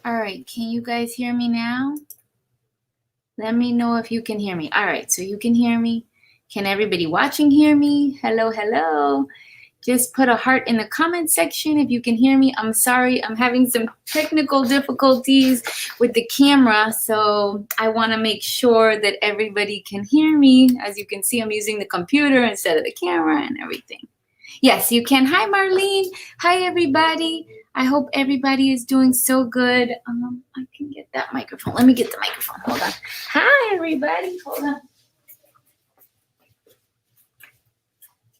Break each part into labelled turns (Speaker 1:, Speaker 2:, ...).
Speaker 1: All right, can you guys hear me now? Let me know if you can hear me. All right, so you can hear me. Can everybody watching hear me? Hello, hello. Just put a heart in the comment section if you can hear me. I'm sorry, I'm having some technical difficulties with the camera, so I want to make sure that everybody can hear me. As you can see, I'm using the computer instead of the camera and everything. Yes, you can. Hi, Marlene. Hi, everybody. I hope everybody is doing so good. I can get that microphone. Let me get the microphone. Hold on. Hi, everybody. Hold on.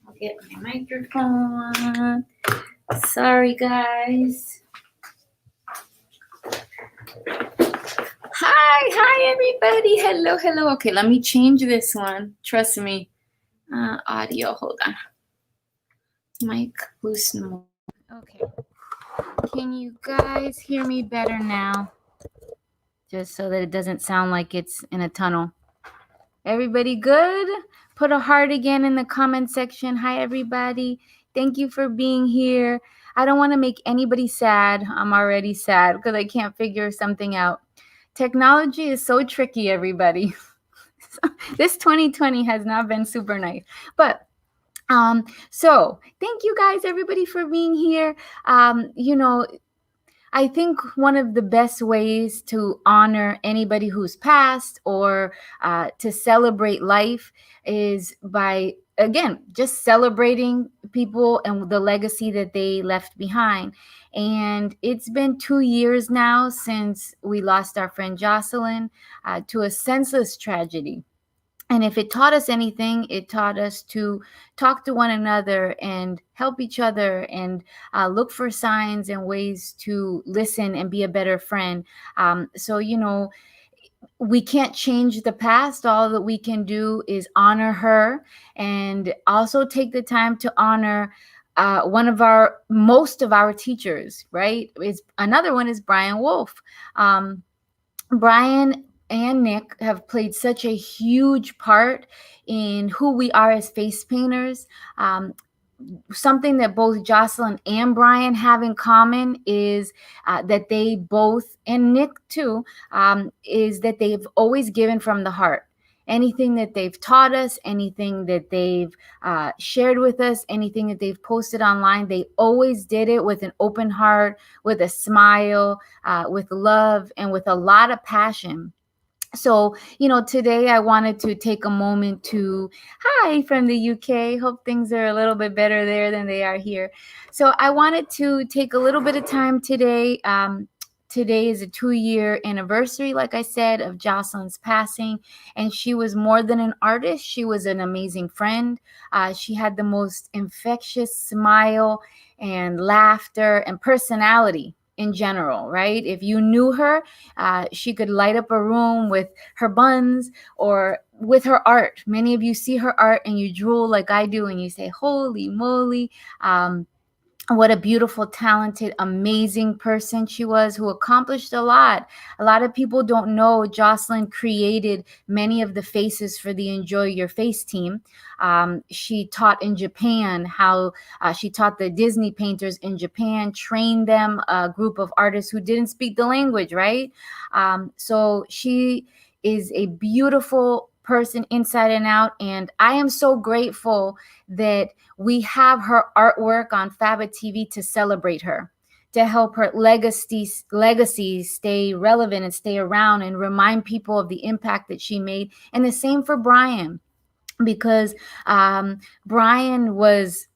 Speaker 1: I'll get my microphone. Sorry, guys. Hi, everybody. Hello, hello. Okay, let me change this one. Trust me. Audio. Hold on. Mic boost mode. Okay. Can you guys hear me better now? Just so that it doesn't sound like it's in a tunnel. Everybody good? Put a heart again in the comment section. Hi, everybody. Thank you for being here. I don't want to make anybody sad. I'm already sad because I can't figure something out. Technology is so tricky, everybody. This 2020 has not been super nice. But so thank you guys, everybody, for being here. I think one of the best ways to honor anybody who's passed or to celebrate life is by, again, just celebrating people and the legacy that they left behind. And it's been 2 years now since we lost our friend Jocelyn to a senseless tragedy. And if it taught us anything, it taught us to talk to one another and help each other and look for signs and ways to listen and be a better friend. So, we can't change the past. All that we can do is honor her and also take the time to honor most of our teachers, right? Another one is Brian Wolf. Brian and Nick have played such a huge part in who we are as face painters. Something that both Jocelyn and Brian have in common is that they both, and Nick too, is that they've always given from the heart. Anything that they've taught us, anything that they've shared with us, anything that they've posted online, they always did it with an open heart, with a smile, with love, and with a lot of passion. So, today I wanted to take a moment to, hi from the UK. Hope things are a little bit better there than they are here. So, I wanted to take a little bit of time today. Today is a 2-year anniversary, like I said, of Jocelyn's passing. And she was more than an artist, she was an amazing friend. She had the most infectious smile and laughter and personality in general, right? If you knew her, she could light up a room with her buns or with her art. Many of you see her art and you drool like I do and you say, holy moly. What a beautiful, talented, amazing person she was, who accomplished a lot. A lot of people don't know Jocelyn created many of the faces for the Enjoy Your Face team. She taught in Japan how she taught the Disney painters in Japan, trained them, a group of artists who didn't speak the language, right? So she is a beautiful person inside and out. And I am so grateful that we have her artwork on FABAtv to celebrate her, to help her legacy stay relevant and stay around and remind people of the impact that she made. And the same for Brian, because Brian was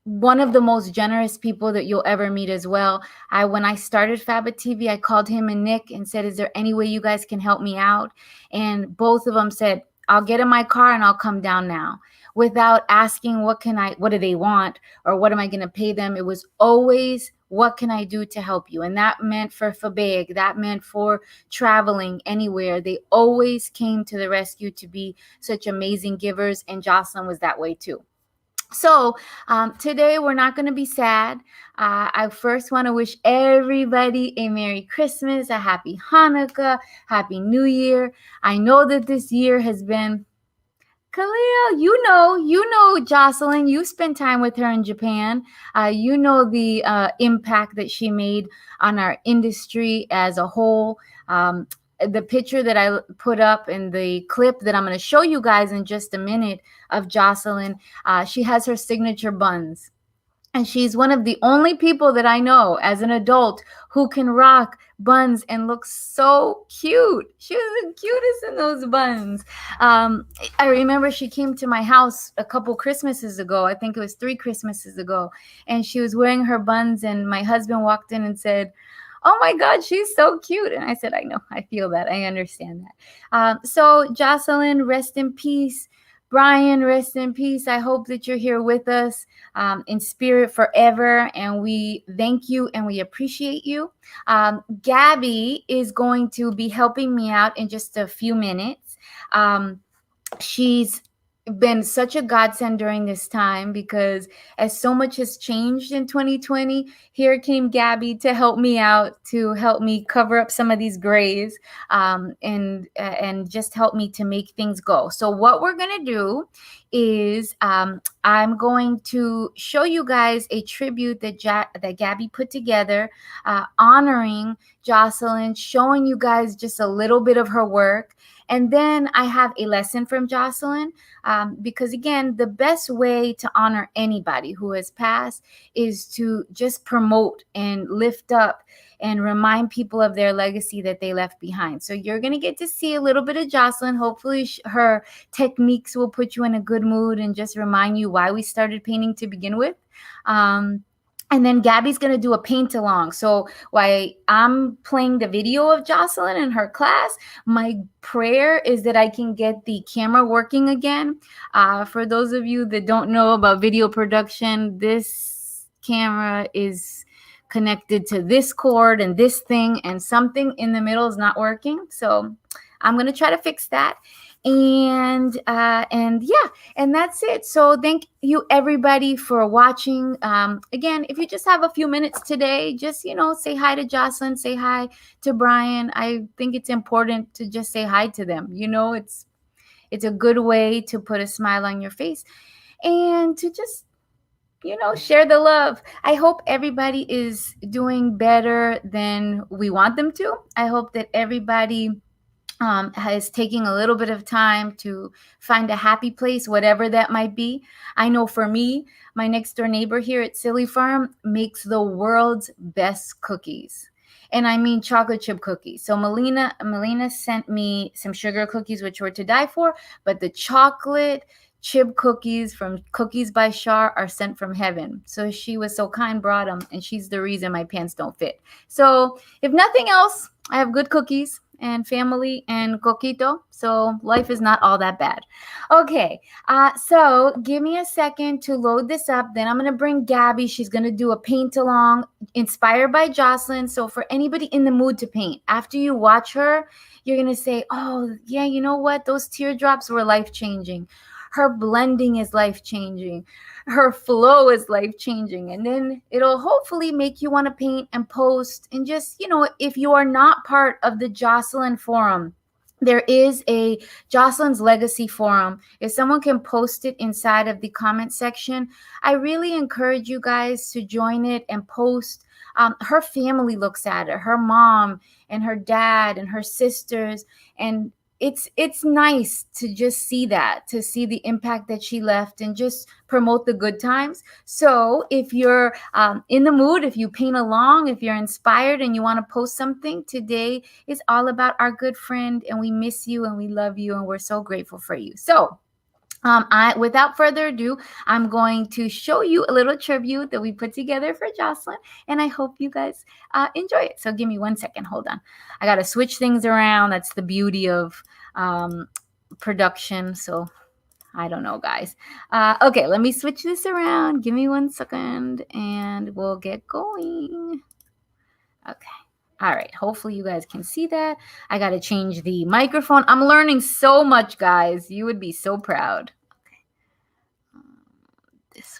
Speaker 1: one of the most generous people that you'll ever meet as well. When I started FABAtv, I called him and Nick and said, is there any way you guys can help me out? And both of them said, I'll get in my car and I'll come down now, without asking what do they want or what am I going to pay them. It was always, what can I do to help you? And that meant for FABAG, that meant for traveling anywhere. They always came to the rescue to be such amazing givers, and Jocelyn was that way too. So today we're not going to be sad. I first want to wish everybody a Merry Christmas, a Happy Hanukkah, Happy New Year. I know that this year has been, Khalil, you know Jocelyn. You spent time with her in Japan. You know the impact that she made on our industry as a whole. The picture that I put up in the clip that I'm going to show you guys in just a minute of Jocelyn, she has her signature buns. And she's one of the only people that I know as an adult who can rock buns and look so cute. She was the cutest in those buns. I remember she came to my house a couple Christmases ago. I think it was 3 Christmases ago. And she was wearing her buns, and my husband walked in and said, oh my God, she's so cute. And I said, I know, I feel that. I understand that. So Jocelyn, rest in peace. Brian, rest in peace. I hope that you're here with us in spirit forever. And we thank you and we appreciate you. Gabby is going to be helping me out in just a few minutes. She's been such a godsend during this time, because as so much has changed in 2020, here came Gabby to help me out, to help me cover up some of these grays, and just help me to make things go. So what we're going to do is I'm going to show you guys a tribute that Gabby put together, honoring Jocelyn, showing you guys just a little bit of her work. And then I have a lesson from Jocelyn, because again, the best way to honor anybody who has passed is to just promote and lift up and remind people of their legacy that they left behind. So you're going to get to see a little bit of Jocelyn. Hopefully her techniques will put you in a good mood and just remind you why we started painting to begin with. And then Gabby's going to do a paint along. So while I'm playing the video of Jocelyn in her class, my prayer is that I can get the camera working again. For those of you that don't know about video production, this camera is connected to this cord and this thing, and something in the middle is not working. So I'm going to try to fix that. And yeah, and that's it. So thank you everybody for watching. Again, if you just have a few minutes today, just say hi to Jocelyn, say hi to Brian. I think it's important to just say hi to them. It's a good way to put a smile on your face and to just share the love. I hope everybody is doing better than we want them to. I hope that everybody is taking a little bit of time to find a happy place, whatever that might be. I know for me, my next door neighbor here at Silly Farm makes the world's best cookies. And I mean chocolate chip cookies. So Melina sent me some sugar cookies, which were to die for, but the chocolate chip cookies from Cookies by Shar are sent from heaven. So she was so kind, brought them, and she's the reason my pants don't fit. So if nothing else, I have good cookies and family and coquito, so life is not all that bad. Okay, so give me a second to load this up. Then I'm gonna bring Gabby. She's gonna do a paint along inspired by Jocelyn. So for anybody in the mood to paint, after you watch her, you're gonna say, oh yeah, you know what, those teardrops were life-changing. Her blending is life-changing. Her flow is life-changing. And then it'll hopefully make you want to paint and post. And just, if you are not part of the Jocelyn Forum, there is a Jocelyn's Legacy Forum. If someone can post it inside of the comment section, I really encourage you guys to join it and post. Her family looks at it, her mom and her dad and her sisters, and it's nice to just see that, to see the impact that she left and just promote the good times. So if you're in the mood, if you paint along, if you're inspired and you want to post something, today is all about our good friend, and we miss you and we love you and we're so grateful for you. So without further ado, I'm going to show you a little tribute that we put together for Jocelyn, and I hope you guys enjoy it. So give me 1 second. Hold on. I got to switch things around. That's the beauty of production. So I don't know, guys. Okay, let me switch this around. Give me 1 second, and we'll get going. Okay. All right, hopefully you guys can see that. I got to change the microphone. I'm learning so much, guys. You would be so proud. Okay. This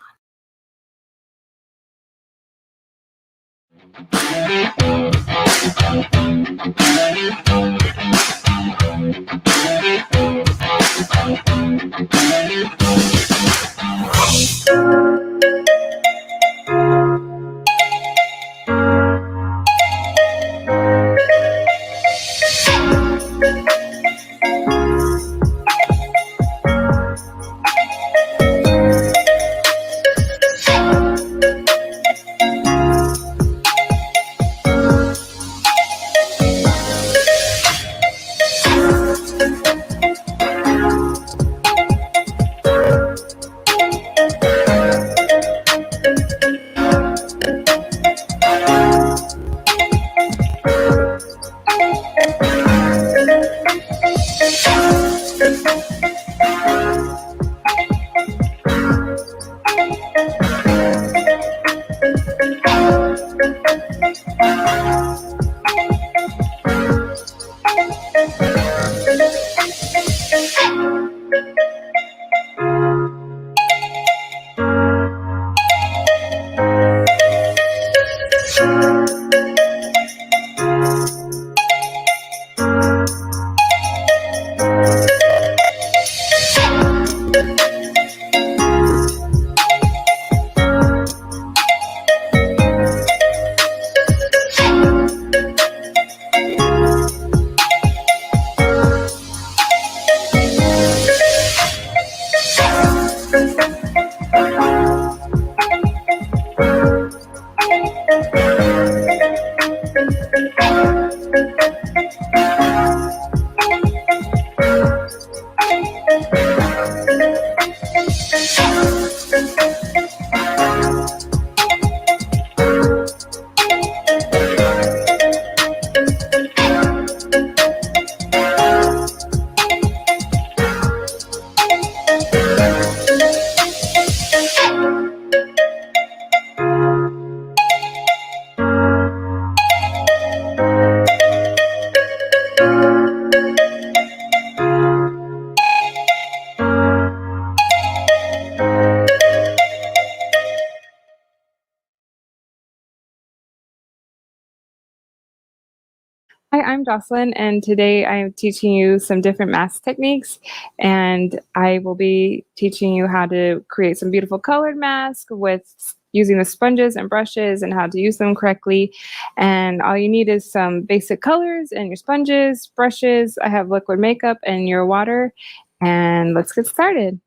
Speaker 2: Hi, I'm Jocelyn, and today I'm teaching you some different mask techniques. And I will be teaching you how to create some beautiful colored masks with using the sponges and brushes and how to use them correctly. And all you need is some basic colors and your sponges, brushes. I have liquid makeup and your water. And let's get started.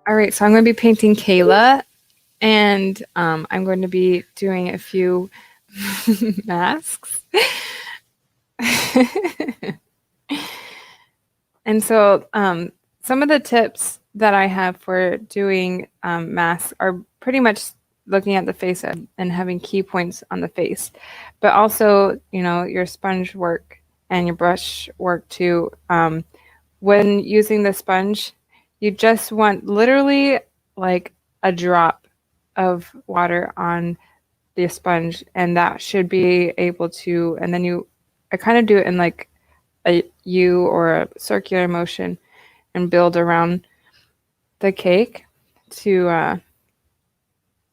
Speaker 2: All right, so I'm going to be painting Kayla, and I'm going to be doing a few masks. And so some of the tips that I have for doing masks are pretty much looking at the face and having key points on the face, but also, you know, your sponge work and your brush work too. When using the sponge, you just want literally like a drop of water on the sponge, and that should be able to, and then I kind of do it in like a U or a circular motion and build around the cake to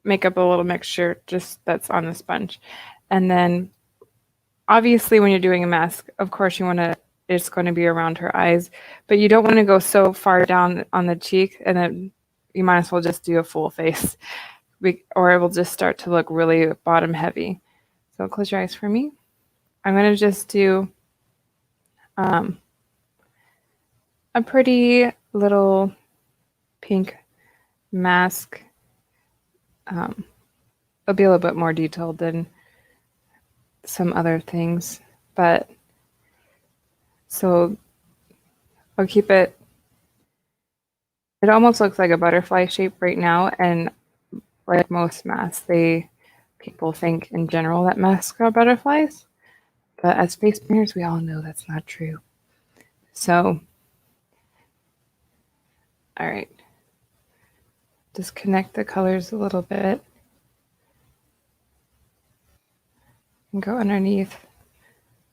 Speaker 2: make up a little mixture just that's on the sponge. And then obviously when you're doing a mask, of course you want to, it's going to be around her eyes, but you don't want to go so far down on the cheek, and then you might as well just do a full face, or it will just start to look really bottom heavy. So close your eyes for me. I'm going to just do a pretty little pink mask. It'll be a little bit more detailed than some other things, but so I'll keep it. It almost looks like a butterfly shape right now, and like most masks, people think in general that masks are butterflies, but as face painters, we all know that's not true. So, all right, just connect the colors a little bit and go underneath.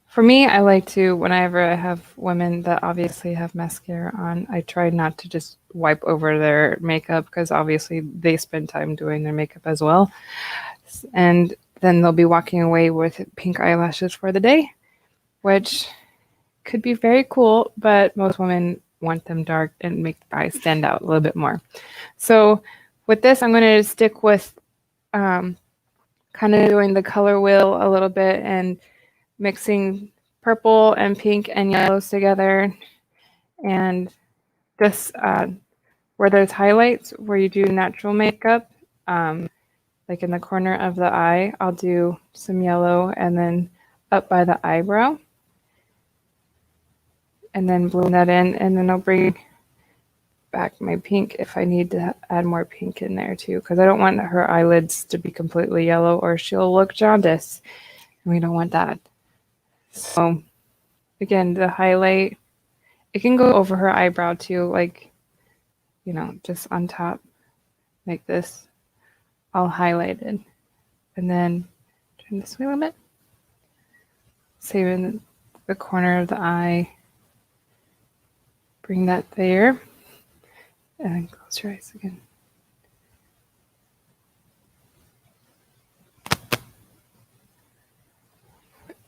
Speaker 2: For me, I like to, whenever I have women that obviously have mascara on, I try not to just wipe over their makeup, because obviously they spend time doing their makeup as well. And then they'll be walking away with pink eyelashes for the day, which could be very cool, but most women want them dark and make the eyes stand out a little bit more. So with this, I'm going to stick with kind of doing the color wheel a little bit and mixing purple and pink and yellows together, and just where there's highlights where you do natural makeup, like in the corner of the eye, I'll do some yellow, and then up by the eyebrow, and then blend that in, and then I'll bring back my pink if I need to add more pink in there too, because I don't want her eyelids to be completely yellow or she'll look jaundiced, and we don't want that. So again, the highlight, it can go over her eyebrow too, like, you know, just on top like this, all highlighted. And then turn this way a little bit, saving the corner of the eye, bring that there, and then close your eyes again.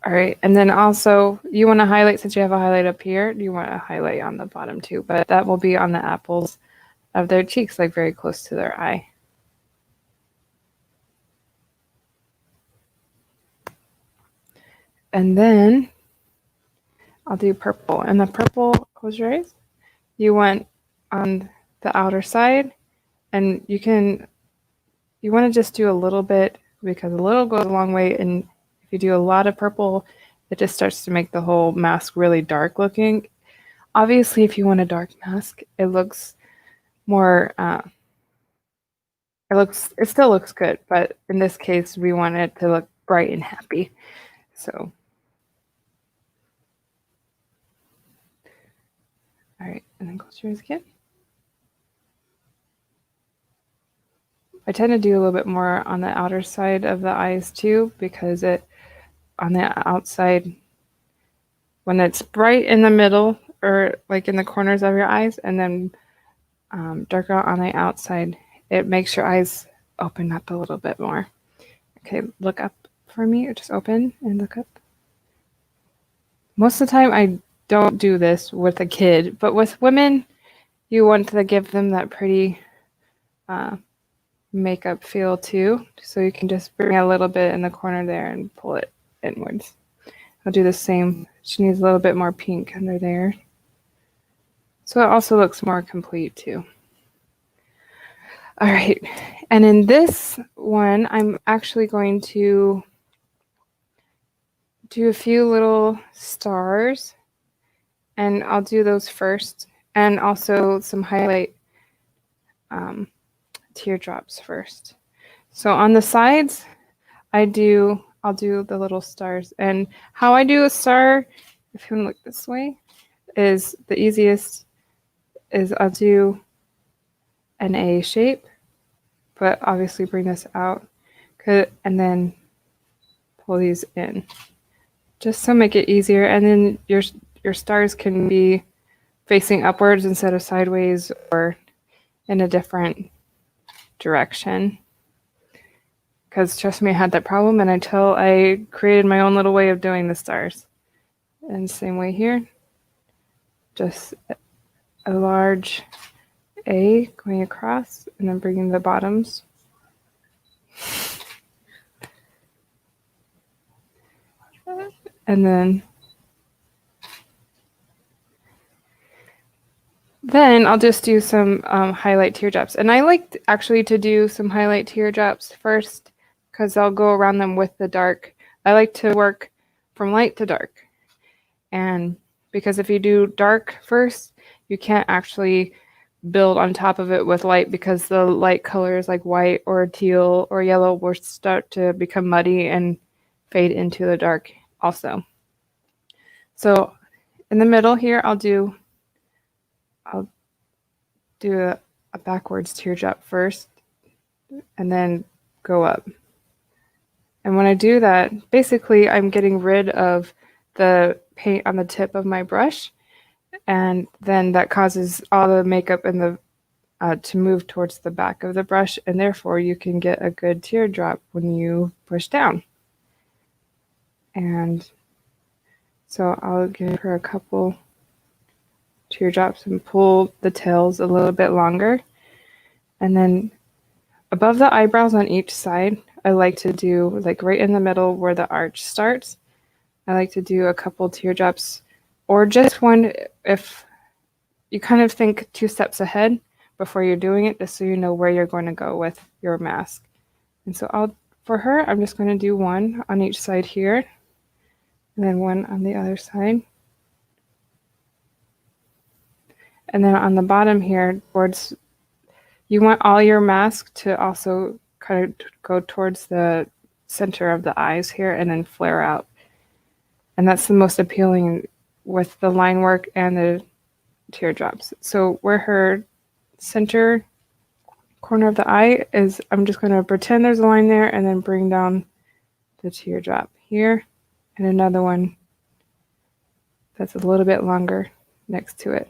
Speaker 2: All right, and then also you want to highlight, since you have a highlight up here, you want to highlight on the bottom too, but that will be on the apples of their cheeks, like very close to their eye. And then I'll do purple, and the purple, close your eyes, you want on the outer side, and you want to just do a little bit, because a little goes a long way, and if you do a lot of purple, it just starts to make the whole mask really dark looking. Obviously, if you want a dark mask, it looks more, it still looks good, but in this case, we want it to look bright and happy. So, all right, and then close your eyes again. I tend to do a little bit more on the outer side of the eyes too, because on the outside, when it's bright in the middle or like in the corners of your eyes, and then darker on the outside, it makes your eyes open up a little bit more. Okay, look up for me. Just open and look up. Most of the time, I don't do this with a kid, but with women, you want to give them that pretty makeup feel too. So you can just bring a little bit in the corner there and pull it inwards. I'll do the same. She needs a little bit more pink under there. So it also looks more complete too. All right. And in this one, I'm actually going to do a few little stars, and I'll do those first, and also some highlight teardrops first. So on the sides, I'll do the little stars. And how I do a star, if you want to look this way, is the easiest is I'll do an A shape, but obviously bring this out, and then pull these in, just to make it easier. And then your stars can be facing upwards instead of sideways, or in a different direction. Because trust me, I had that problem, and until I created my own little way of doing the stars. And same way here, just a large A going across, and then bringing the bottoms. And then I'll just do some highlight teardrops. And I like actually to do some highlight teardrops first, because I'll go around them with the dark. I like to work from light to dark. And because if you do dark first, you can't actually build on top of it with light, because the light colors like white or teal or yellow will start to become muddy and fade into the dark also. So in the middle here, I'll do a backwards teardrop first, and then go up. And when I do that, basically I'm getting rid of the paint on the tip of my brush, and then that causes all the makeup in the to move towards the back of the brush, and therefore you can get a good teardrop when you push down. And so I'll give her a couple teardrops and pull the tails a little bit longer. And then above the eyebrows on each side, I like to do, like right in the middle where the arch starts, I like to do a couple teardrops, or just one if you kind of think 2 steps ahead before you're doing it, just so you know where you're going to go with your mask. And so for her, I'm just going to do one on each side here, and then one on the other side. And then on the bottom here, you want all your mask to also kind of go towards the center of the eyes here, and then flare out. And that's the most appealing with the line work and the teardrops. So where her center corner of the eye is, I'm just going to pretend there's a line there, and then bring down the teardrop here, and another one that's a little bit longer next to it.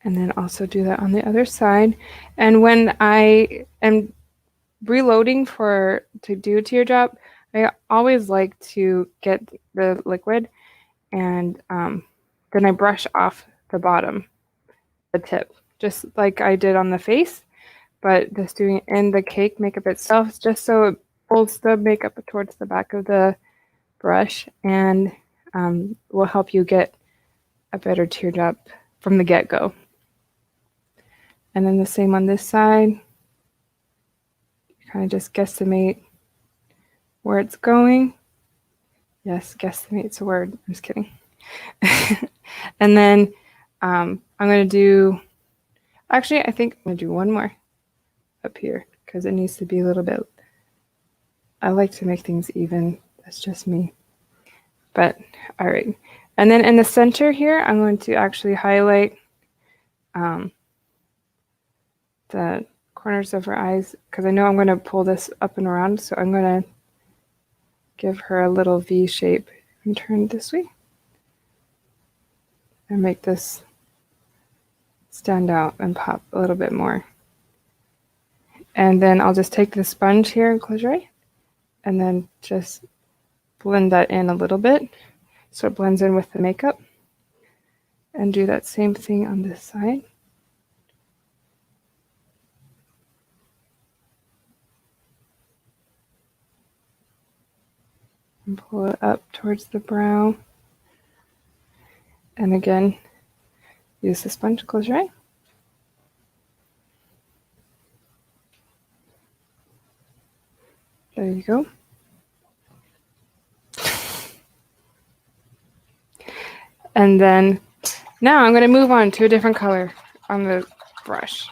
Speaker 2: And then also do that on the other side. And when I am reloading to do a teardrop, I always like to get the liquid, and then I brush off the bottom, the tip, just like I did on the face, but just doing it in the cake makeup itself, just so it pulls the makeup towards the back of the brush, and will help you get a better teardrop from the get-go. And then the same on this side. Kind of just guesstimate where it's going. Yes, guesstimate's a word. I'm just kidding. And then I'm going to do, actually, I think I'm going to do one more up here, because it needs to be a little bit, I like to make things even. That's just me. But, all right. And then in the center here, I'm going to actually highlight the corners of her eyes, because I know I'm going to pull this up and around. So I'm going to give her a little V shape and turn it this way and make this stand out and pop a little bit more. And then I'll just take the sponge here and close your eye and then just blend that in a little bit so it blends in with the makeup, and do that same thing on this side. And pull it up towards the brow. And again, use the sponge, close your eye. There you go. And then now I'm going to move on to a different color on the brush.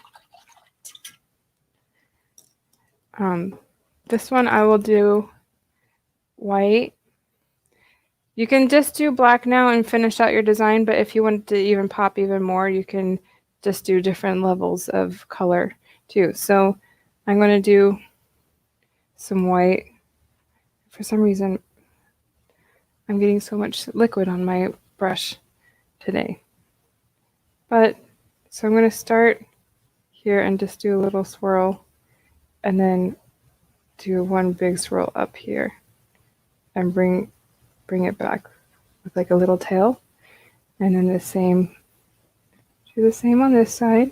Speaker 2: This one I will do white. You can just do black now and finish out your design, but if you want to even pop even more, you can just do different levels of color too. So I'm going to do some white. For some reason, I'm getting so much liquid on my brush today. But so I'm going to start here and just do a little swirl and then do one big swirl up here and bring it back with like a little tail, and then do the same on this side.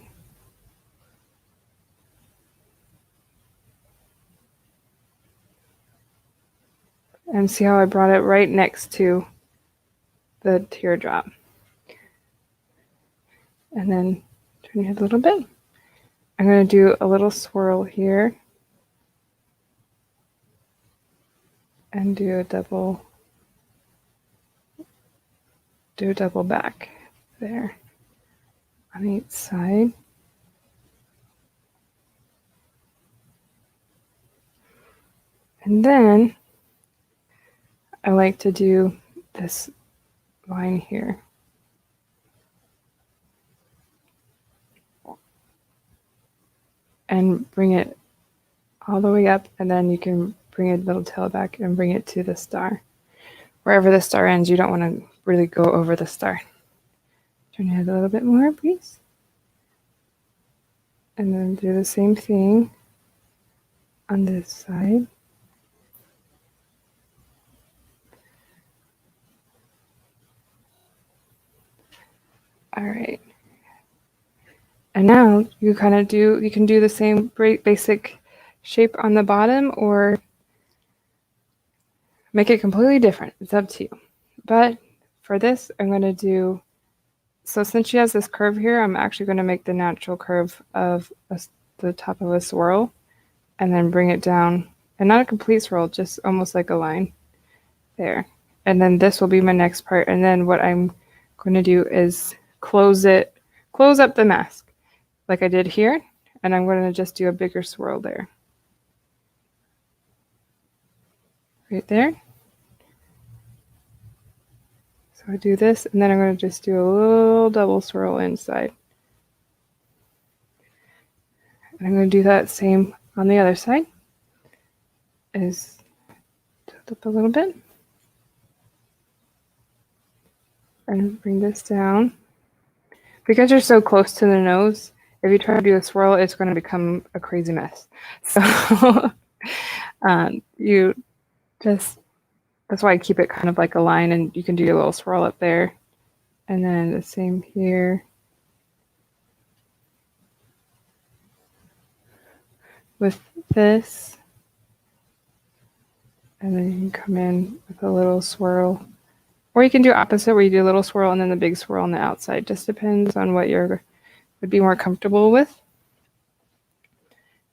Speaker 2: And see how I brought it right next to the teardrop. And then turn your head a little bit. I'm going to do a little swirl here and do a double back there on each side. And then I like to do this line here. And bring it all the way up, and then you can bring a little tail back and bring it to the star. Wherever the star ends, you don't want to really go over the star. Turn your head a little bit more, please. And then do the same thing on this side. All right. And now you can do the same basic shape on the bottom or make it completely different. It's up to you. But for this, I'm going to do, so since she has this curve here, I'm actually going to make the natural curve of the top of a swirl and then bring it down, and not a complete swirl, just almost like a line there. And then this will be my next part. And then what I'm going to do is close up the mask like I did here, and I'm going to just do a bigger swirl there. Right there. So I do this, and then I'm going to just do a little double swirl inside. And I'm going to do that same on the other side. Is tilt up a little bit. And bring this down. Because you're so close to the nose, if you try to do a swirl, it's going to become a crazy mess. So that's why I keep it kind of like a line, and you can do a little swirl up there. And then the same here with this. And then you can come in with a little swirl. Or you can do opposite, where you do a little swirl and then the big swirl on the outside. Just depends on what you would be more comfortable with.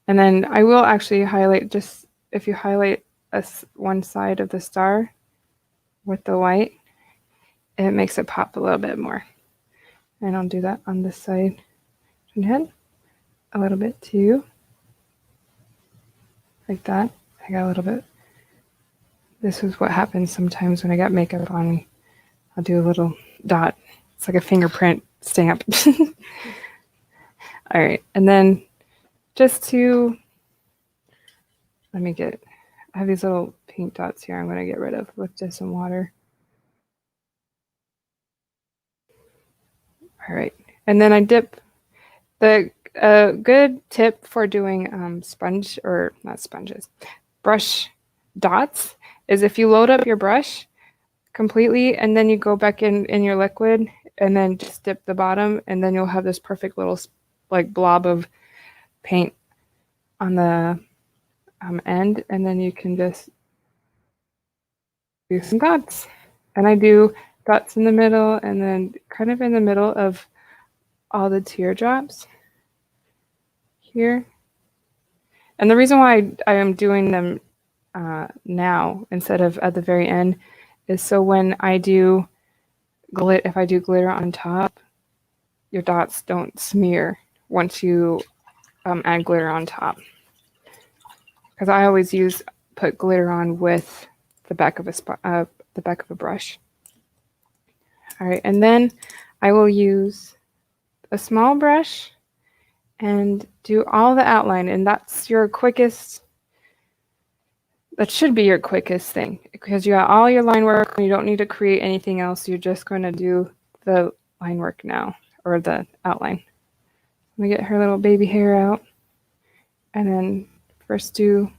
Speaker 2: And then I will actually highlight, just if you highlight one side of the star with the white, it makes it pop a little bit more. And I'll do that on this side. Turn your head a little bit too. Like that. I got a little bit. This is what happens sometimes when I got makeup on. I'll do a little dot. It's like a fingerprint stamp. All right. And then just to, I have these little paint dots here I'm going to get rid of with just some water. All right, and then I dip the good tip for doing sponge, or not sponges, brush dots, is if you load up your brush completely and then you go back in your liquid and then just dip the bottom, and then you'll have this perfect little like blob of paint on the end, and then you can just do some dots. And I do dots in the middle and then kind of in the middle of all the teardrops here. And the reason why I am doing them now instead of at the very end is so when I do if I do glitter on top, your dots don't smear once you add glitter on top. Because I always put glitter on with the back of a brush. All right, and then I will use a small brush and do all the outline, and that's your quickest. That should be your quickest thing because you got all your line work and you don't need to create anything else. You're just going to do the line work now, or the outline. Let me get her little baby hair out, and then first do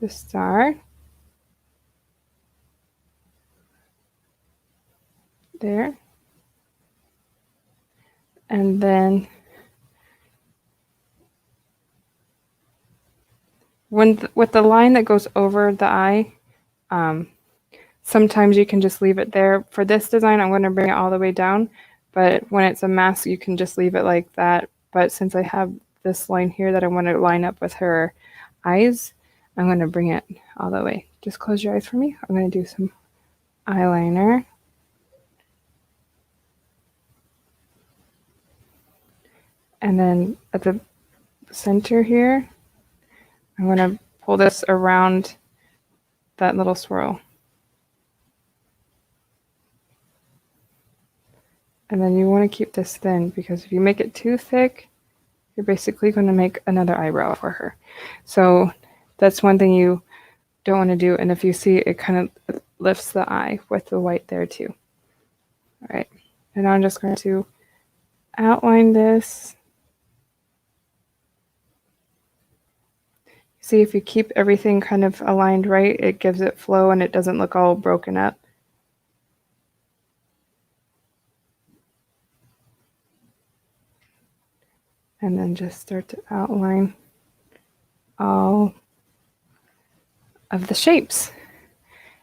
Speaker 2: the star. There. And then with the line that goes over the eye, sometimes you can just leave it there. For this design, I'm going to bring it all the way down, but when it's a mask, you can just leave it like that. But since I have this line here that I want to line up with her eyes, I'm going to bring it all the way. Just close your eyes for me. I'm going to do some eyeliner. And then at the center here, I'm going to pull this around that little swirl. And then you want to keep this thin, because if you make it too thick, you're basically going to make another eyebrow for her. So that's one thing you don't want to do. And if you see, it kind of lifts the eye with the white there too. All right. And now I'm just going to outline this. See, if you keep everything kind of aligned right, it gives it flow and it doesn't look all broken up. And then just start to outline all of the shapes.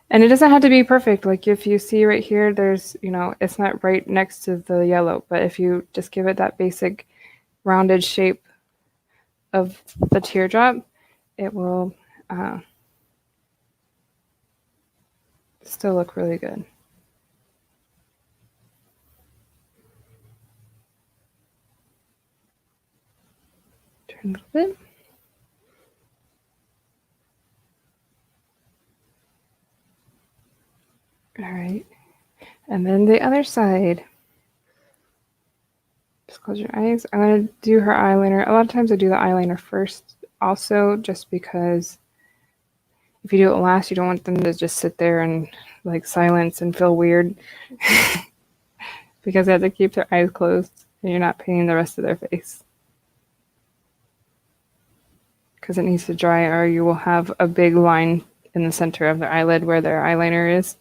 Speaker 2: And it doesn't have to be perfect. Like if you see right here, there's, it's not right next to the yellow, but if you just give it that basic rounded shape of the teardrop, it will still look really good. Turn a little bit. All right. And then the other side. Just close your eyes. I'm going to do her eyeliner. A lot of times I do the eyeliner first also, just because if you do it last, you don't want them to just sit there and like silence and feel weird because they have to keep their eyes closed and you're not painting the rest of their face. Because it needs to dry, or you will have a big line in the center of their eyelid where their eyeliner is.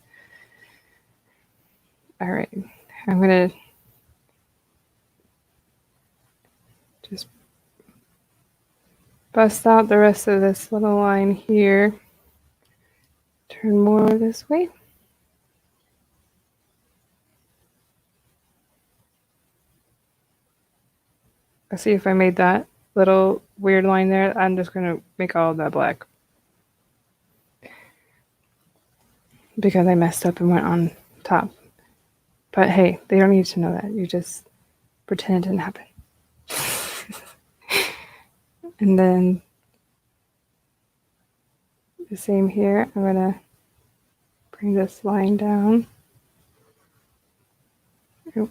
Speaker 2: All right, I'm going to just bust out the rest of this little line here. Turn more this way. Let's see if I made that little weird line there. I'm just going to make all of that black because I messed up and went on top. But hey, they don't need to know that. You just pretend it didn't happen. And then the same here. I'm going to bring this line down. Oop.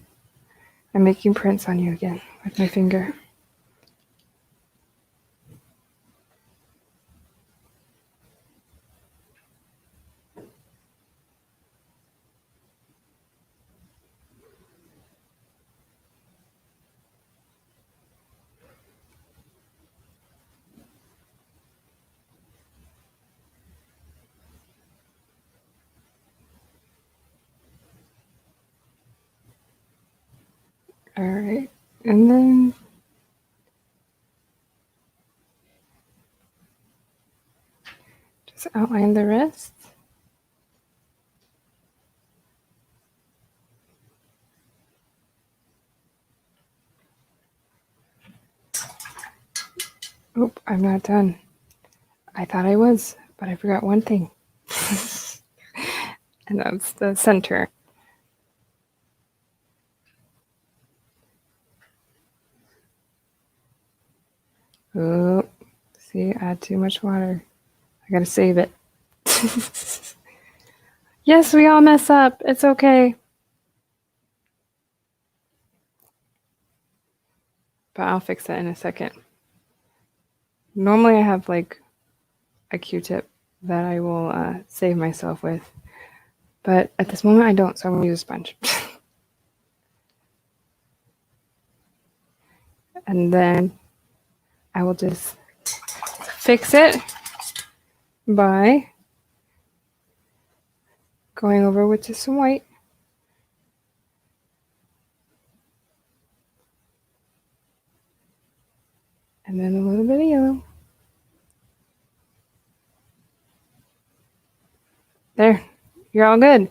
Speaker 2: I'm making prints on you again with my finger. All right. And then just outline the wrist. Oop, I'm not done. I thought I was, but I forgot one thing. And that's the center. Oh, see, add too much water. I gotta save it. Yes, we all mess up. It's okay. But I'll fix that in a second. Normally I have like a Q-tip that I will save myself with. But at this moment I don't, so I'm going to use a sponge. And then I will just fix it by going over with just some white. And then a little bit of yellow. There, you're all good.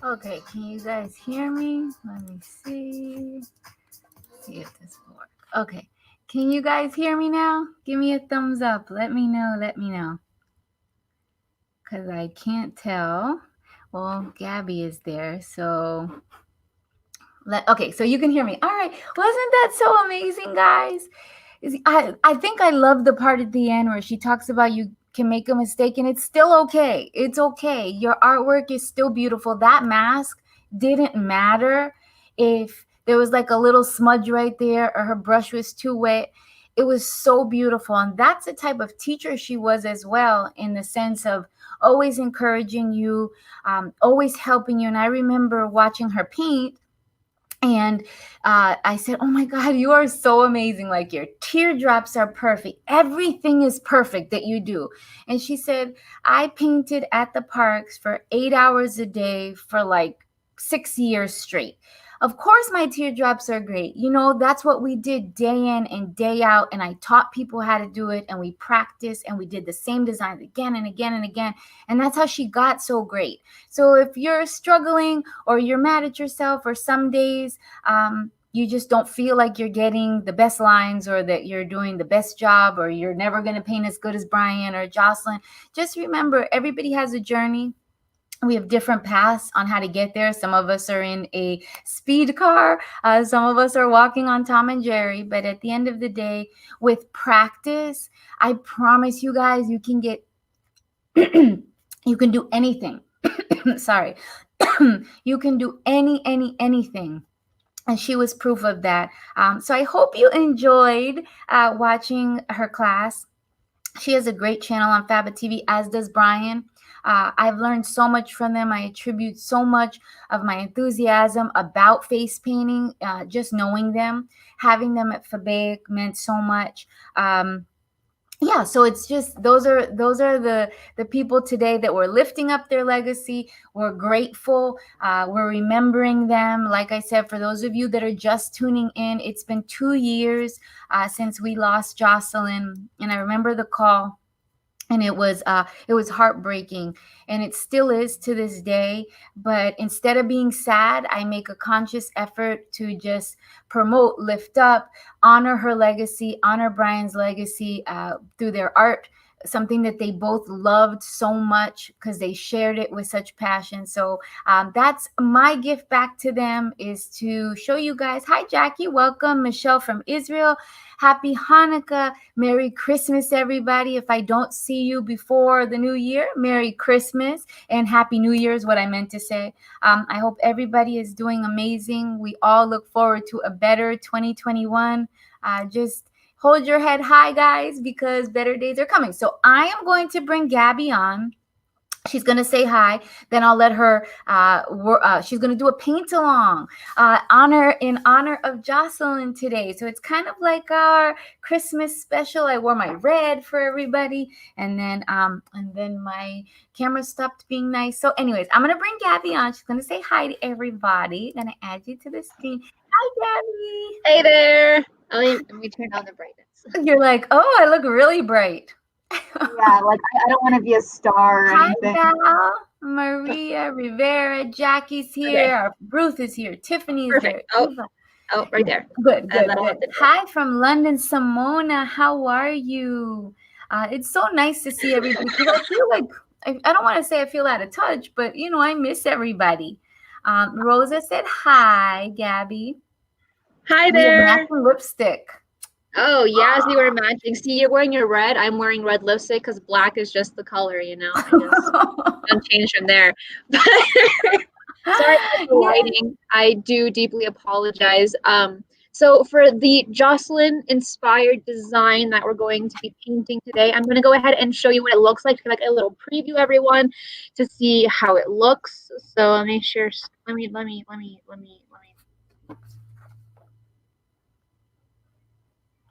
Speaker 1: Okay, can you guys hear me? Let me see if this will work. Okay, can you guys hear me now? Give me a thumbs up. Let me know. Because I can't tell. Well, Gabby is there, so okay, so you can hear me. All right, wasn't that so amazing, guys? I think I love the part at the end where she talks about you can make a mistake and it's still okay. It's okay. Your artwork is still beautiful. That mask didn't matter if there was like a little smudge right there or her brush was too wet. It was so beautiful. And that's the type of teacher she was as well, in the sense of always encouraging you, always helping you. And I remember watching her paint, and I said, oh my God, you are so amazing. Like, your teardrops are perfect. Everything is perfect that you do. And she said, I painted at the parks for 8 hours a day for like 6 years straight. Of course, my teardrops are great. You know, that's what we did day in and day out. And I taught people how to do it. And we practiced and we did the same designs again and again and again. And that's how she got so great. So if you're struggling or you're mad at yourself, or some days you just don't feel like you're getting the best lines, or that you're doing the best job, or you're never going to paint as good as Brian or Jocelyn, just remember, everybody has a journey. We have different paths on how to get there. Some of us are in a speed car. Some of us are walking on Tom and Jerry. But at the end of the day, with practice, I promise you guys, you can get, you can do anything. Sorry. You can do anything. And she was proof of that. So I hope you enjoyed watching her class. She has a great channel on FABAtv, as does Brian. I've learned so much from them. I attribute so much of my enthusiasm about face painting, just knowing them. Having them at FABAtv meant so much. Yeah, so it's just, those are the people today that we're lifting up their legacy. We're grateful. We're remembering them. Like I said, for those of you that are just tuning in, it's been 2 years since we lost Jocelyn, and I remember the call. And it was heartbreaking, and it still is to this day. But instead of being sad, I make a conscious effort to just promote, lift up, honor her legacy, honor Brian's legacy through their art, something that they both loved so much because they shared it with such passion. So that's my gift back to them, is to show you guys. Hi, Jackie. Welcome. Michelle from Israel. Happy Hanukkah. Merry Christmas, everybody. If I don't see you before the new year, Merry Christmas and Happy New Year is what I meant to say. I hope everybody is doing amazing. We all look forward to a better 2021. Just hold your head high, guys, because better days are coming. So I am going to bring Gabby on. She's going to say hi. Then I'll let her, she's going to do a paint along in honor of Jocelyn today. So it's kind of like our Christmas special. I wore my red for everybody. And then my camera stopped being nice. So anyways, I'm going to bring Gabby on. She's going to say hi to everybody. Going to add you to the screen. Hi, Gabby.
Speaker 3: Hey there. Let me turn down the brightness.
Speaker 1: You're like, oh, I look really bright.
Speaker 3: Yeah, like I don't want to be a star or anything.
Speaker 1: Hi, Val, Maria Rivera, Jackie's here,
Speaker 3: Okay.
Speaker 1: Ruth is here, Tiffany is
Speaker 3: Perfect.
Speaker 1: here.
Speaker 3: Oh, right there.
Speaker 1: Good.
Speaker 3: Good.
Speaker 1: Hi from London, Simona. How are you? It's so nice to see everybody, because I feel like, I don't want to say I feel out of touch, but I miss everybody. Rosa said hi, Gabby.
Speaker 3: Hi there.
Speaker 1: Matching lipstick.
Speaker 3: Oh, yes, we were matching. See, you're wearing your red. I'm wearing red lipstick because black is just the color, I just don't change from there. Sorry about the lighting. I do deeply apologize. So for the Jocelyn inspired design that we're going to be painting today, I'm going to go ahead and show you what it looks like a little preview, everyone, to see how it looks. So let me share. Let me.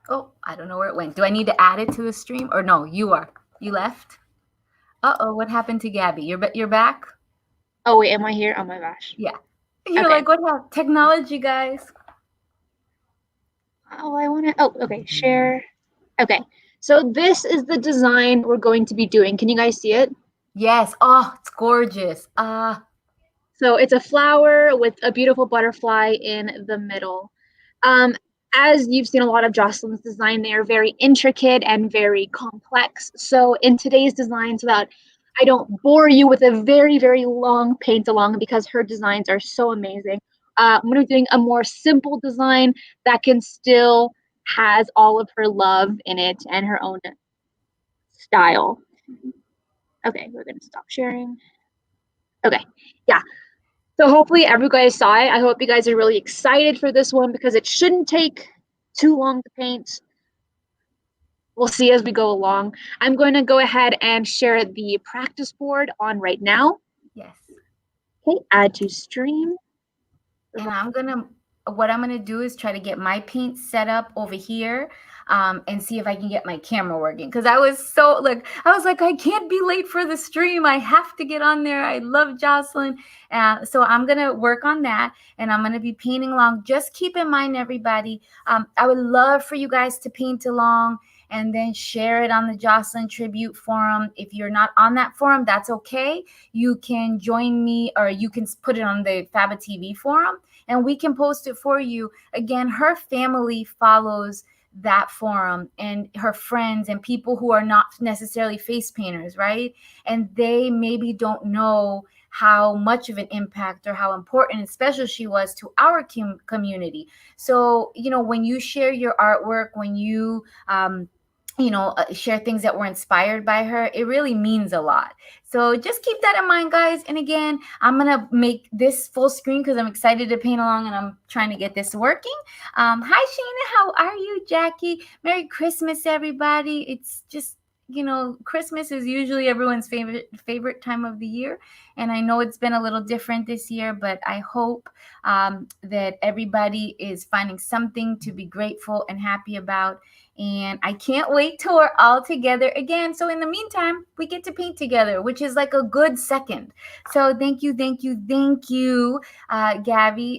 Speaker 1: Oh, I don't know where it went. Do I need to add it to the stream, or no? You left. Uh-oh, what happened to Gabby? You're back?
Speaker 3: Oh wait, am I here? Oh my gosh.
Speaker 1: Yeah. You're like, what happened? Technology, guys.
Speaker 3: Okay, share. Okay. So this is the design we're going to be doing. Can you guys see it?
Speaker 1: Yes. Oh, it's gorgeous.
Speaker 3: So it's a flower with a beautiful butterfly in the middle. As you've seen a lot of Jocelyn's design, they are very intricate and very complex. So in today's design, so that I don't bore you with a very, very long paint along, because her designs are so amazing, I'm going to be doing a more simple design that can still has all of her love in it and her own style. Okay, we're going to stop sharing. Okay, yeah. So hopefully everybody saw it. I hope you guys are really excited for this one, because it shouldn't take too long to paint. We'll see as we go along. I'm going to go ahead and share the practice board on right now.
Speaker 1: Yes.
Speaker 3: Okay, add to stream.
Speaker 1: And what I'm gonna do is try to get my paint set up over here, and see if I can get my camera working. Because I was like, I can't be late for the stream. I have to get on there. I love Jocelyn. So I'm gonna work on that, and I'm gonna be painting along. Just keep in mind, everybody, I would love for you guys to paint along and then share it on the Jocelyn Tribute Forum. If you're not on that forum, that's okay. You can join me, or you can put it on the FABAtv forum, and we can post it for you. Again, her family follows that forum, and her friends and people who are not necessarily face painters, right? And they maybe don't know how much of an impact or how important and special she was to our community. So, when you share your artwork, when you share things that were inspired by her, it really means a lot. So just keep that in mind, guys. And again, I'm going to make this full screen because I'm excited to paint along, and I'm trying to get this working. Hi, Sheena. How are you, Jackie? Merry Christmas, everybody. It's just, Christmas is usually everyone's favorite time of the year. And I know it's been a little different this year, but I hope that everybody is finding something to be grateful and happy about. And I can't wait till we're all together again. So in the meantime, we get to paint together, which is like a good second. So thank you, Gabby.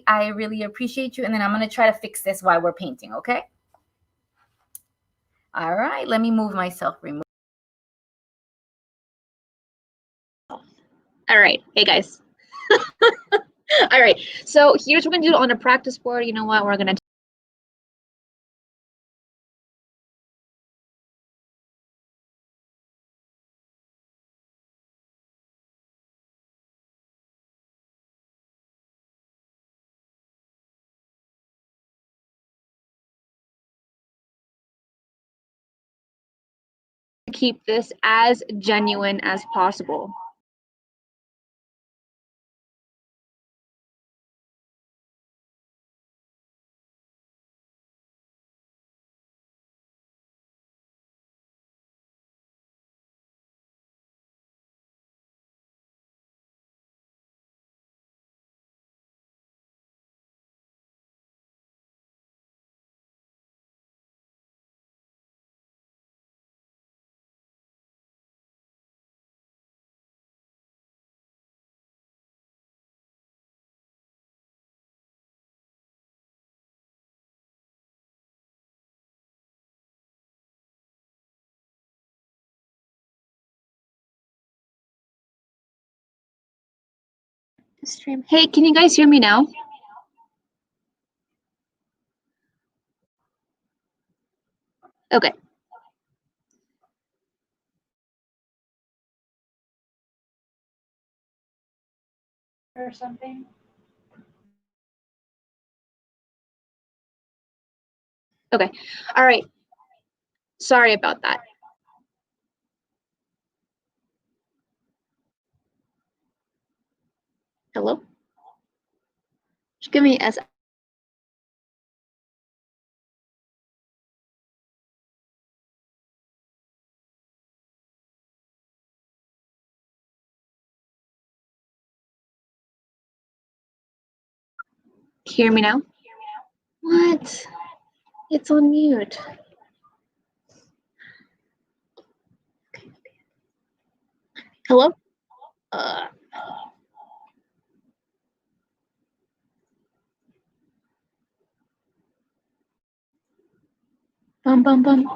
Speaker 1: I really appreciate you. And then I'm going to try to fix this while we're painting, okay? All right, let me move myself.
Speaker 3: All right, hey guys. All right, so here's what we're going to do on a practice board. You know what? We're going to keep this as genuine as possible. Stream. Hey, can you guys hear me now? Okay. Or something. Okay. All right. Sorry about that. Hello? Just give me a sec. Hear me now? What? It's on mute. Hello? Bum bum bum.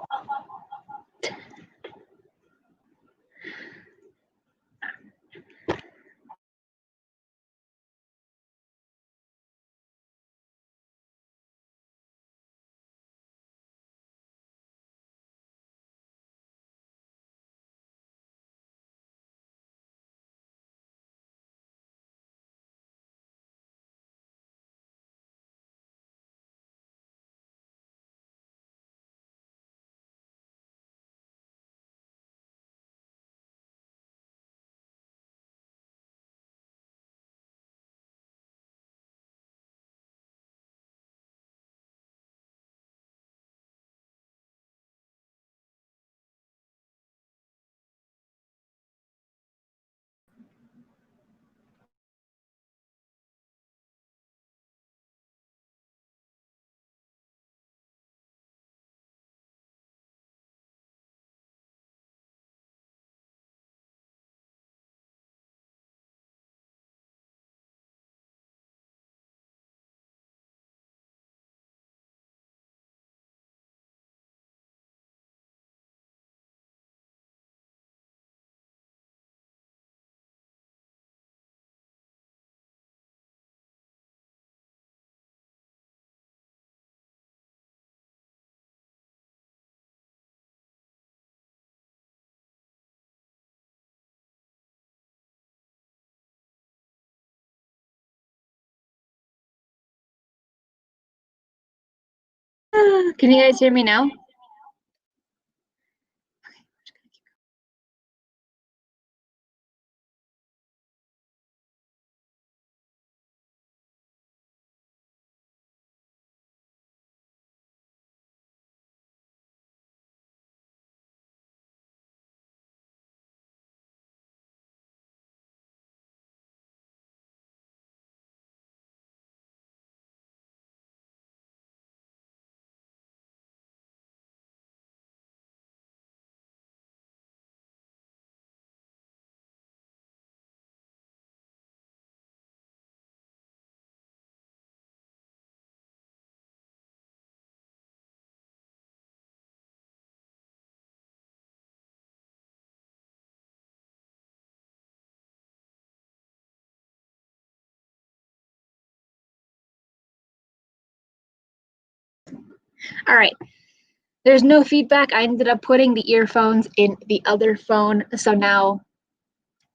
Speaker 3: Can you guys hear me now? All right. There's no feedback. I ended up putting the earphones in the other phone, so now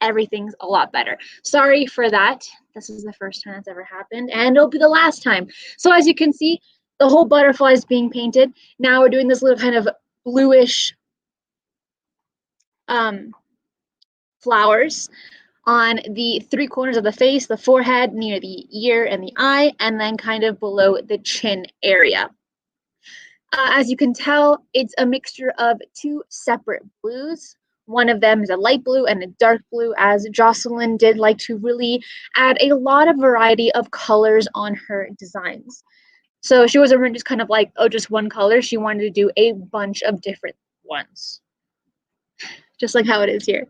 Speaker 3: everything's a lot better. Sorry for that. This is the first time that's ever happened, and it'll be the last time. So as you can see, the whole butterfly is being painted. Now we're doing this little kind of bluish flowers on the three corners of the face, the forehead, near the ear and the eye, and then kind of below the chin area. As you can tell, it's a mixture of two separate blues. One of them is a light blue and a dark blue, as Jocelyn did like to really add a lot of variety of colors on her designs. So she wasn't just kind of like, oh, just one color. She wanted to do a bunch of different ones, just like how it is here.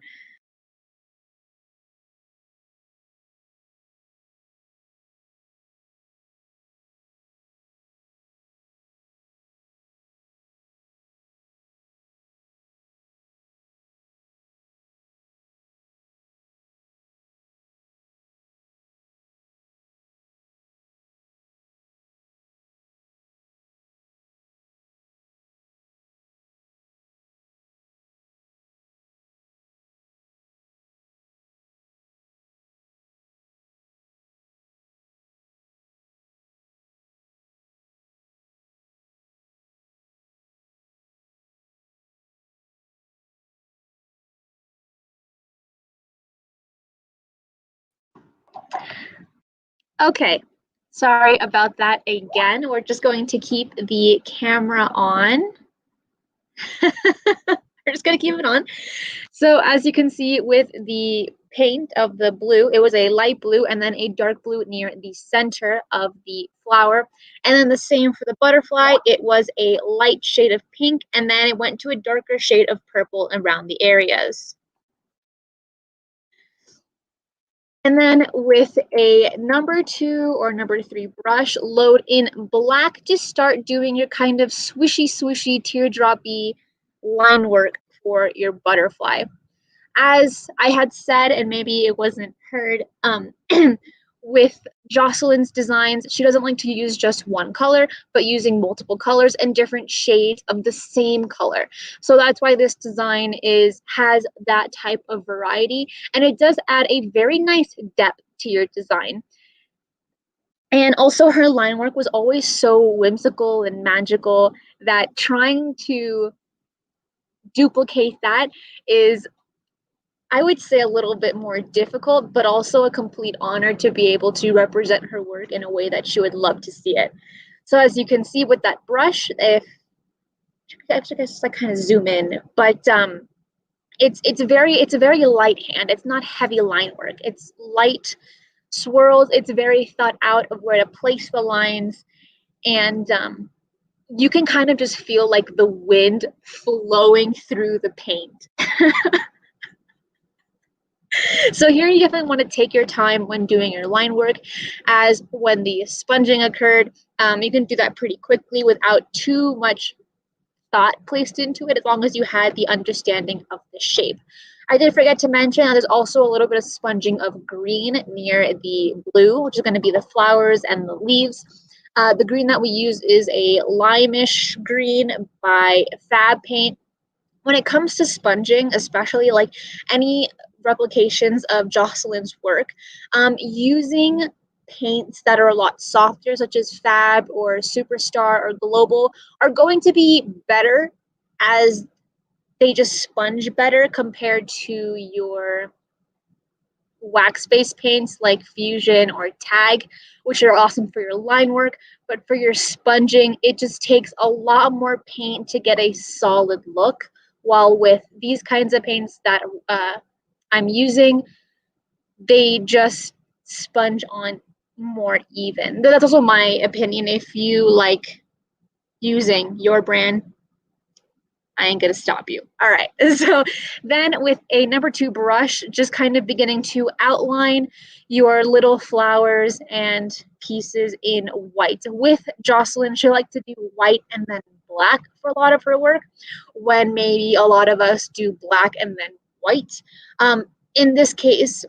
Speaker 3: Okay, sorry about that again. We're just going to keep the camera on. We're just going to keep it on. So as you can see with the paint of the blue, it was a light blue and then a dark blue near the center of the flower. And then the same for the butterfly. It was a light shade of pink and then it went to a darker shade of purple around the areas. And then with a number 2 or number 3 brush, load in black to start doing your kind of swishy, swishy, teardroppy line work for your butterfly. As I had said, and maybe it wasn't heard, with Jocelyn's designs, she doesn't like to use just one color, but using multiple colors and different shades of the same color. So that's why this design has that type of variety, and it does add a very nice depth to your design. And also her line work was always so whimsical and magical that trying to duplicate that is, I would say, a little bit more difficult, but also a complete honor to be able to represent her work in a way that she would love to see it. So as you can see with that brush, if I just like kind of zoom in, but it's a very light hand. It's not heavy line work. It's light swirls. It's very thought out of where to place the lines, and you can kind of just feel like the wind flowing through the paint. So here you definitely want to take your time when doing your line work, as when the sponging occurred, you can do that pretty quickly without too much thought placed into it, as long as you had the understanding of the shape. I did forget to mention that there's also a little bit of sponging of green near the blue, which is going to be the flowers and the leaves. The green that we use is a limeish green by Fab Paint. When it comes to sponging, especially like any replications of Jocelyn's work, using paints that are a lot softer, such as Fab or Superstar or Global, are going to be better, as they just sponge better compared to your wax-based paints like Fusion or Tag, which are awesome for your line work. But for your sponging, it just takes a lot more paint to get a solid look. While with these kinds of paints that I'm using, they just sponge on more even. That's also my opinion. If you like using your brand, I ain't gonna stop you. All right, so then with a number 2 brush, just kind of beginning to outline your little flowers and pieces in white. With Jocelyn, she likes to do white and then black for a lot of her work, when maybe a lot of us do black and then white. In this case,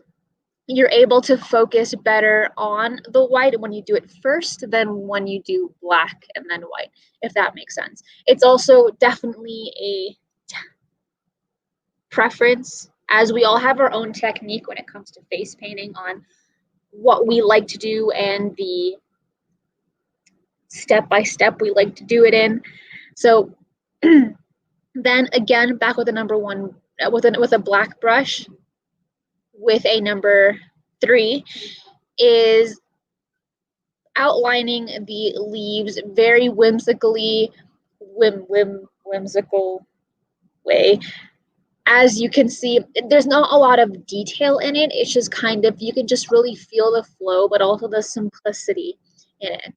Speaker 3: you're able to focus better on the white when you do it first than when you do black and then white, if that makes sense. It's also definitely a preference, as we all have our own technique when it comes to face painting on what we like to do and the step by step we like to do it in. So then again, back with the number 1 with a black brush with a number 3 is outlining the leaves very whimsical way. As you can see, there's not a lot of detail in it. It's just kind of, you can just really feel the flow, but also the simplicity in it.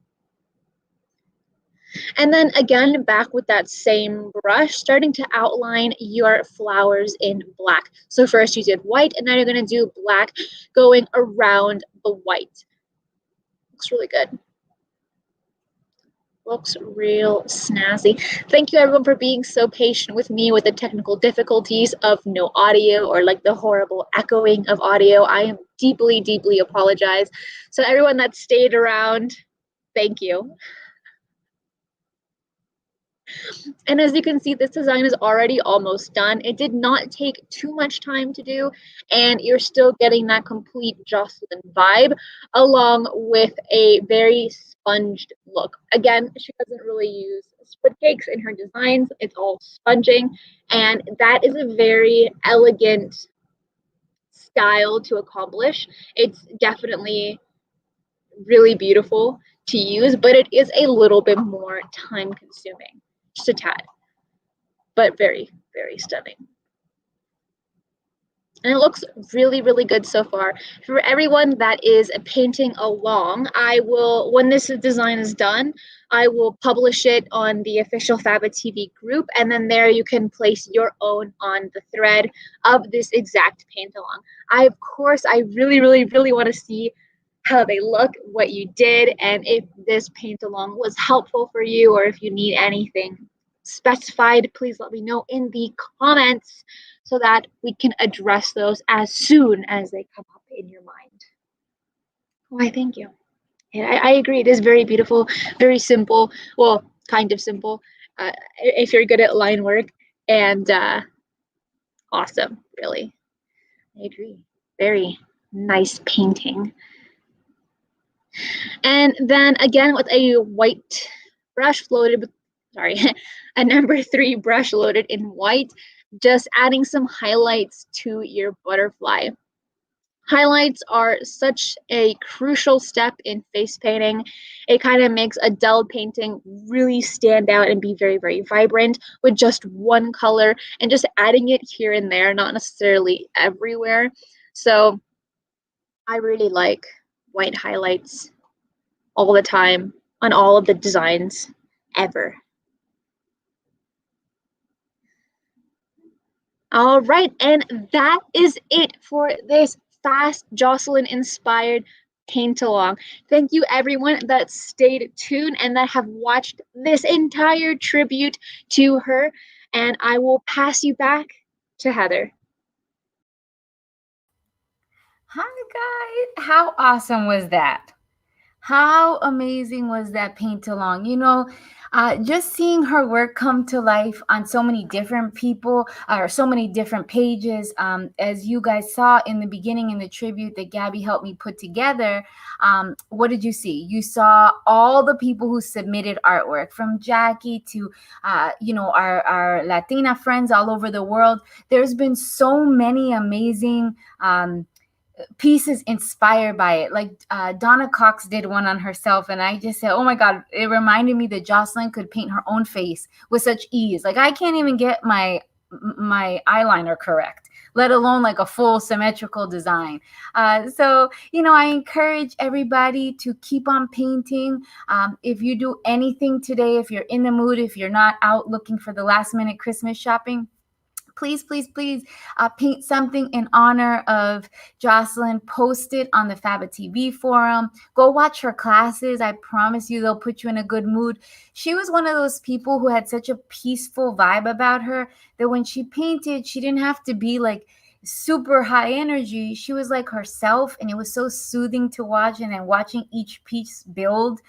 Speaker 3: And then again, back with that same brush, starting to outline your flowers in black. So first you did white, and now you're going to do black going around the white. Looks really good. Looks real snazzy. Thank you everyone for being so patient with me with the technical difficulties of no audio or like the horrible echoing of audio. I am deeply, deeply apologize. So everyone that stayed around, thank you. And as you can see, this design is already almost done. It did not take too much time to do, and you're still getting that complete Jocelyn vibe along with a very sponged look. Again, she doesn't really use squid cakes in her designs. It's all sponging, and that is a very elegant style to accomplish. It's definitely really beautiful to use, but it is a little bit more time consuming, just a tad, but very, very stunning. And it looks really, really good so far. For everyone that is painting along, I will, when this design is done, I will publish it on the official FABAtv group, and then there you can place your own on the thread of this exact paint along. Of course, I really, really, really want to see how they look, what you did, and if this paint along was helpful for you, or if you need anything specified, please let me know in the comments so that we can address those as soon as they come up in your mind. Why, thank you. And I agree, it is very beautiful, very simple, well, kind of simple, if you're good at line work, and awesome, really. I agree. Very nice painting. And then again with a white brush loaded with, sorry, a number 3 brush loaded in white, just adding some highlights to your butterfly. Highlights are such a crucial step in face painting. It kind of makes a dull painting really stand out and be very, very vibrant with just one color, and just adding it here and there, not necessarily everywhere. So I really like white highlights all the time on all of the designs ever. All right, and that is it for this fast Jocelyn inspired paint along. Thank you everyone that stayed tuned and that have watched this entire tribute to her, and I will pass you back to Heather.
Speaker 1: Hi guys, how awesome was that? How amazing was that paint along? Just seeing her work come to life on so many different people or so many different pages. As you guys saw in the beginning in the tribute that Gabby helped me put together, what did you see? You saw all the people who submitted artwork, from Jackie to, our Latina friends all over the world. There's been so many amazing pieces inspired by it. Like Donna Cox did one on herself, and I just said, oh my god, it reminded me that Jocelyn could paint her own face with such ease. Like I can't even get my eyeliner correct, let alone like a full symmetrical design. So I encourage everybody to keep on painting. If you do anything today, if you're in the mood, if you're not out looking for the last minute Christmas shopping, please, please, please paint something in honor of Jocelyn. Post it on the FABAtv forum. Go watch her classes. I promise you they'll put you in a good mood. She was one of those people who had such a peaceful vibe about her that when she painted, she didn't have to be like super high energy. She was like herself, and it was so soothing to watch. And then watching each piece build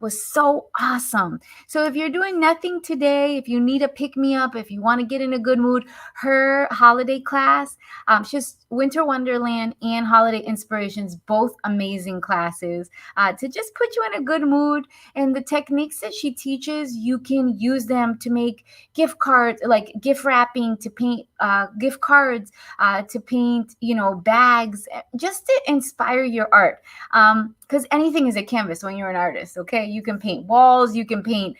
Speaker 1: was so awesome. So if you're doing nothing today, if you need a pick-me-up, if you want to get in a good mood, her holiday class, she's Winter Wonderland and Holiday Inspirations, both amazing classes to just put you in a good mood. And the techniques that she teaches, you can use them to make gift cards, like gift wrapping, to paint gift cards, to paint, bags, just to inspire your art. Because anything is a canvas when you're an artist, okay? You can paint walls, you can paint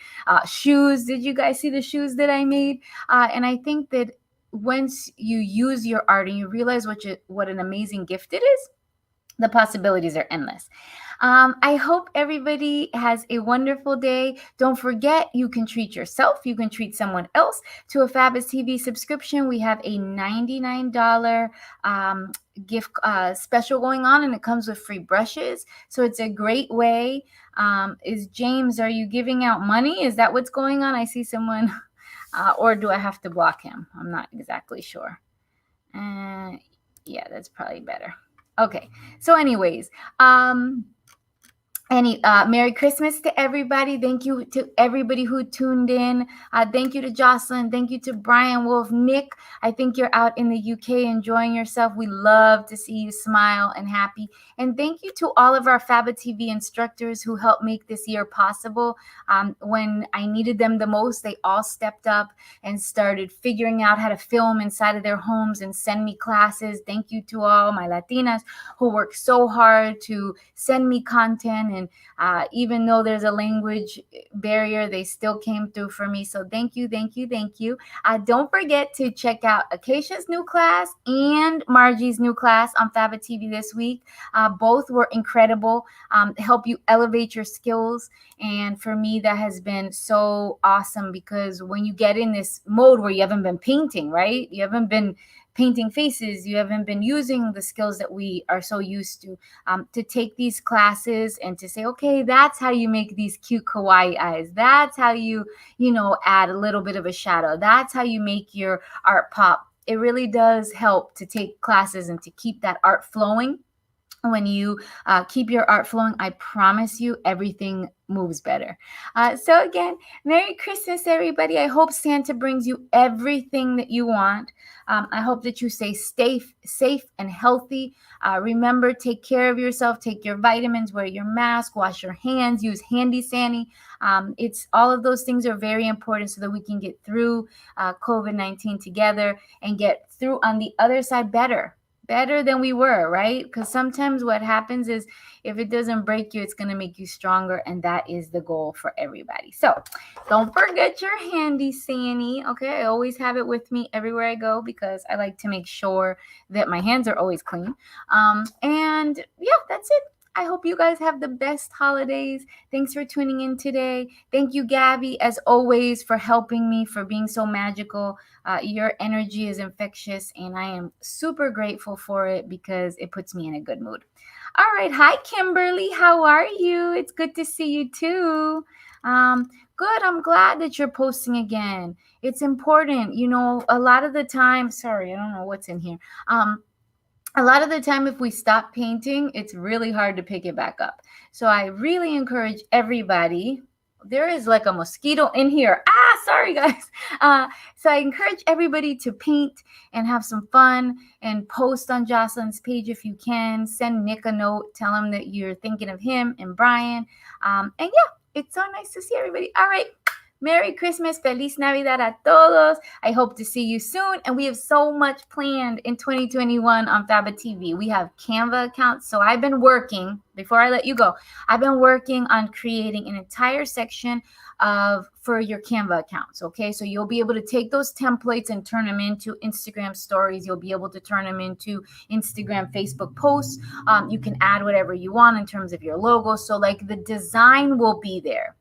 Speaker 1: shoes. Did you guys see the shoes that I made? And I think that once you use your art and you realize what an amazing gift it is, the possibilities are endless. I hope everybody has a wonderful day. Don't forget, you can treat yourself. You can treat someone else to a FABAtv subscription. We have a $99 gift special going on, and it comes with free brushes. So it's a great way. Is James, are you giving out money? Is that what's going on? I see someone, or do I have to block him? I'm not exactly sure. Yeah, that's probably better. Okay. So anyways, Merry Christmas to everybody. Thank you to everybody who tuned in. Thank you to Jocelyn. Thank you to Brian Wolf. Nick, I think you're out in the UK enjoying yourself. We love to see you smile and happy. And thank you to all of our FABAtv instructors who helped make this year possible. When I needed them the most, they all stepped up and started figuring out how to film inside of their homes and send me classes. Thank you to all my Latinas who worked so hard to send me content. And even though there's a language barrier, they still came through for me. So thank you, thank you, thank you. Don't forget to check out Acacia's new class and Margie's new class on FABAtv this week. Both were incredible, help you elevate your skills. And for me, that has been so awesome, because when you get in this mode where you haven't been painting, right? You haven't been painting faces, you haven't been using the skills that we are so used to take these classes and to say, okay, that's how you make these cute kawaii eyes. That's how you add a little bit of a shadow. That's how you make your art pop. It really does help to take classes and to keep that art flowing. When you keep your art flowing, I promise you everything moves better. So again, Merry Christmas, everybody. I hope Santa brings you everything that you want. I hope that you stay safe and healthy. Remember, take care of yourself. Take your vitamins, wear your mask, wash your hands, use Handy Sandy. It's all of those things are very important so that we can get through COVID-19 together and get through on the other side better than we were, right? Because sometimes what happens is if it doesn't break you, it's going to make you stronger. And that is the goal for everybody. So don't forget your Handy Sandy. Okay. I always have it with me everywhere I go because I like to make sure that my hands are always clean. And yeah, that's it. I hope you guys have the best holidays. Thanks for tuning in today. Thank you, Gabby, as always, for helping me, for being so magical. Your energy is infectious, and I am super grateful for it because it puts me in a good mood. All right. Hi, Kimberly. How are you? It's good to see you, too. Good. I'm glad that you're posting again. It's important. A lot of the time, sorry, I don't know what's in here. A lot of the time, if we stop painting, it's really hard to pick it back up. So I really encourage everybody. There is like a mosquito in here. Sorry, guys. So I encourage everybody to paint and have some fun and post on Jocelyn's page if you can. Send Nick a note. Tell him that you're thinking of him and Brian. And yeah, it's so nice to see everybody. All right. Merry Christmas, Feliz Navidad a todos. I hope to see you soon. And we have so much planned in 2021 on FABAtv. We have Canva accounts. So I've been working, before I let you go, I've been working on creating an entire section for your Canva accounts. Okay, so you'll be able to take those templates and turn them into Instagram stories. You'll be able to turn them into Instagram, Facebook posts. You can add whatever you want in terms of your logo. So like the design will be there.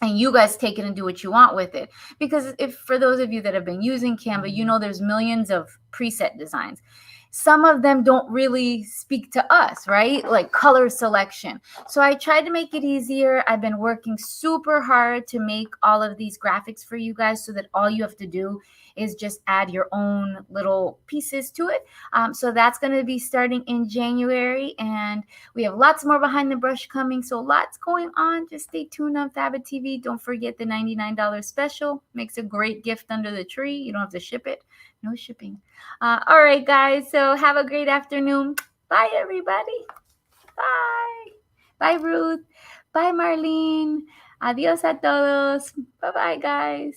Speaker 1: And you guys take it and do what you want with it. Because if for those of you that have been using Canva, there's millions of preset designs. Some of them don't really speak to us, right? Like color selection. So I tried to make it easier. I've been working super hard to make all of these graphics for you guys so that all you have to do is just add your own little pieces to it. So that's going to be starting in January, and we have lots more behind the brush coming. So lots going on. Just stay tuned on FABAtv. Don't forget the $99 special. Makes a great gift under the tree. You don't have to ship it. No shipping. All right, guys. So have a great afternoon. Bye, everybody. Bye. Bye, Ruth. Bye, Marlene. Adios a todos. Bye-bye, guys.